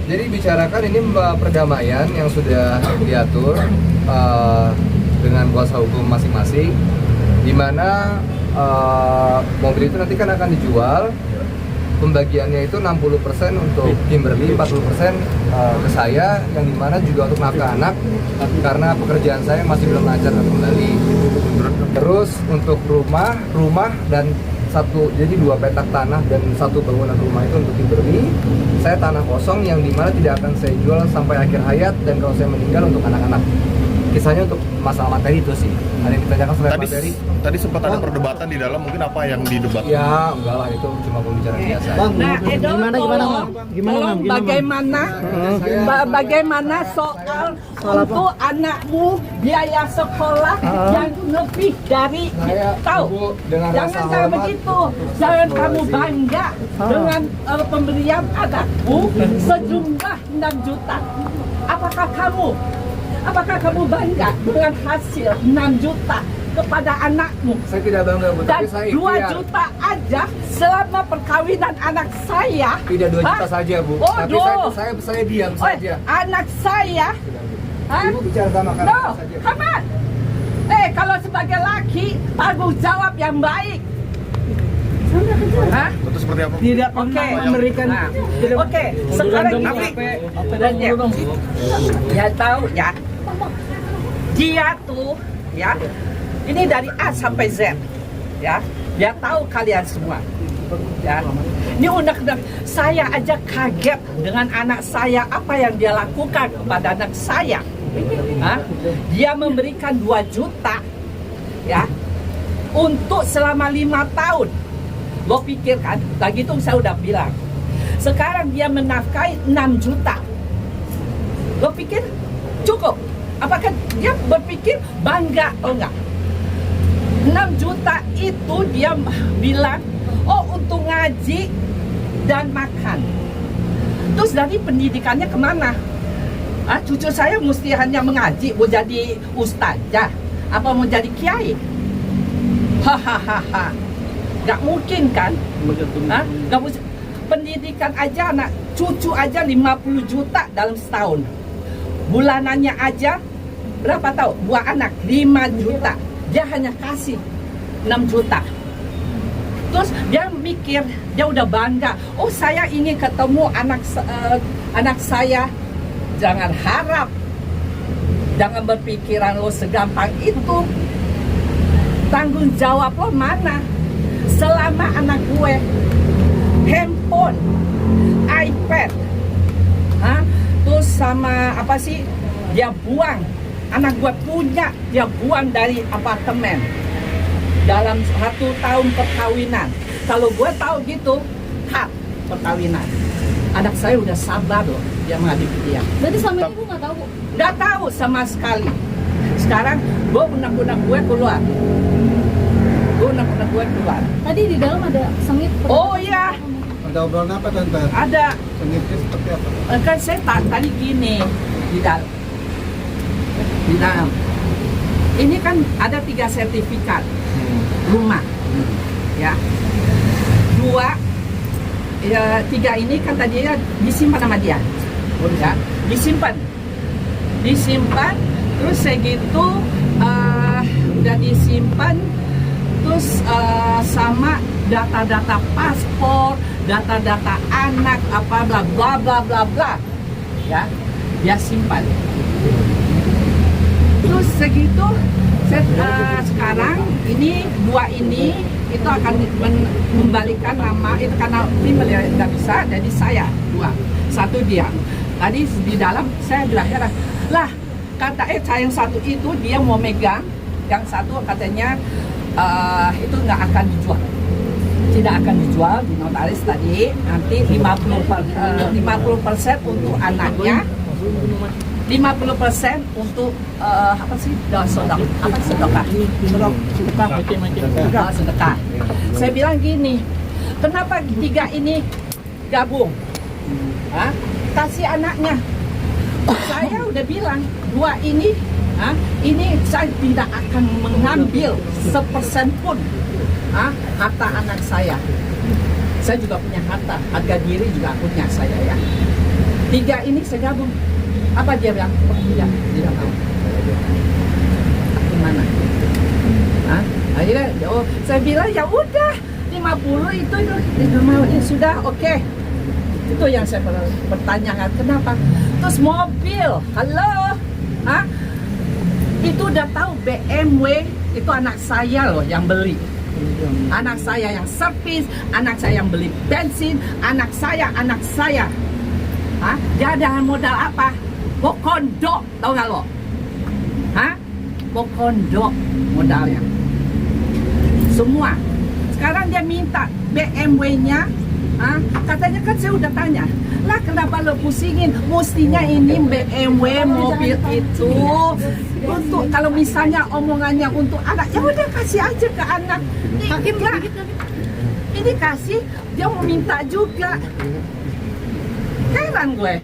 Jadi bicarakan ini perdamaian yang sudah diatur dengan kuasa hukum masing-masing, di mana mobil itu nanti kan akan dijual. Pembagiannya itu 60% untuk Kimberly, 40% ke saya, yang dimana juga untuk nafkah anak karena pekerjaan saya masih belum lancar kembali. Terus untuk rumah dan jadi 2 petak tanah dan 1 bangunan rumah itu untuk Kimberly. Saya tanah kosong yang dimana tidak akan saya jual sampai akhir hayat, dan kalau saya meninggal untuk anak-anak. Kisahnya untuk masalah materi itu sih. Ada yang ditanyakan selain materi? Tadi sempat ada perdebatan di dalam, mungkin apa yang didebat? Ya, enggak lah, itu cuma pembicaraan biasa. Nah, Edo, bagaimana soal untuk anakmu biaya sekolah yang lebih dari tahu? Jangan kayak begitu. Jangan kamu bangga dengan pemberian anakmu sejumlah 6 juta. Apakah kamu bangga dengan hasil 6 juta kepada anakmu? Saya tidak bangga, Bu, tapi Dan saya 2 juta aja selama perkawinan anak saya. Tidak 2 juta saja, Bu. Oh, Tapi saya diam saja. Anak saya. Ibu bicara sama kami saja. Come on. Kalau sebagai laki, tanggung jawab yang baik. Hah? Itu seperti apa? Tidak pernah memberikan. Oke, sekarang gini. Ya tahu ya. Dia tuh ya. Ini dari A sampai Z. Ya. Dia tahu kalian semua. Ya. Ini undang-undang, saya aja kaget dengan anak saya, apa yang dia lakukan kepada anak saya. Hah? Dia memberikan 2 juta ya untuk selama 5 tahun. Lo pikir kan, lagi itu saya udah bilang. Sekarang dia menafkahi 6 juta. Lo pikir cukup? Apakah dia berpikir bangga? Oh enggak. 6 juta itu dia bilang, oh untuk ngaji dan makan. Terus dari pendidikannya kemana? Cucu saya mesti hanya mengaji, mau jadi ustazah, apa mau jadi kiai? Hahaha. Gak mungkin kan? Gak mungkin. Pendidikan aja anak cucu aja 50 juta dalam setahun. Bulanannya aja berapa tahu? 2 anak 5 juta. Dia hanya kasih 6 juta. Terus dia mikir, dia udah bangga. Oh, saya ingin ketemu anak saya. Jangan harap, jangan berpikiran lo segampang itu. Tanggung jawab lo mana? Selama anak gue handphone, iPad, terus sama apa sih, dia buang. Anak gue punya, dia buang dari apartemen dalam 1 tahun perkawinan. Kalau gue tahu gitu, hak perkawinan. Anak saya udah sabar loh, dia menghadapi dia. Berarti selama ini Bu nggak tahu, Bu? Nggak tahu sama sekali. Sekarang gue unek-unek gue keluar. Tadi di dalam ada sengit. Oh iya. Ada obrolan apa Tante? Ada. Sengitnya seperti apa? Kan saya tadi gini di dalam. Ini kan ada 3 sertifikat rumah, ya. 2, 3 ini kan tadinya disimpan sama dia, ya. Disimpan. Terus segitu udah disimpan. Terus sama data-data paspor, data-data anak, apa bla bla bla bla bla, ya, dia simpan. Terus segitu, sekarang ini 2 ini itu akan membalikan nama itu karena email ya nggak bisa, jadi saya 2, 1 dia. Tadi di dalam saya bilang heran, lah kata saya yang 1 itu dia mau megang, yang 1 katanya itu nggak akan dijual, tidak akan dijual di notaris tadi. Nanti 50% untuk anaknya, 50% untuk apa sih, sedekah. Saya bilang gini, kenapa 3 ini gabung? Kasih anaknya. Saya udah bilang 2 ini saya tidak akan mengambil 1% pun harta anak saya. Saya juga punya harta diri juga punya saya ya. Tiga ini saya gabung. Apa dia bilang? Oh, tidak tahu. Gimana? Hah? Akhirnya, oh, saya bilang ya udah 50 itu mau ya sudah oke. Itu yang saya pertanyakan kenapa. Terus mobil, halo, hah? Itu udah tahu BMW itu anak saya loh yang beli. Anak saya yang servis, anak saya yang beli bensin, anak saya. Hah? Dia dengan modal apa? Bokondo, tau gak lo? Hah? Bokondo modalnya. Semua. Sekarang dia minta BMW-nya. Hah? Katanya kan saya udah tanya. Lah kenapa lo pusingin? Mestinya ini BMW mobil itu untuk kalau misalnya omongannya untuk anak, ya udah kasih aja ke anak. Ini kasih, dia mau minta juga. Heran gue.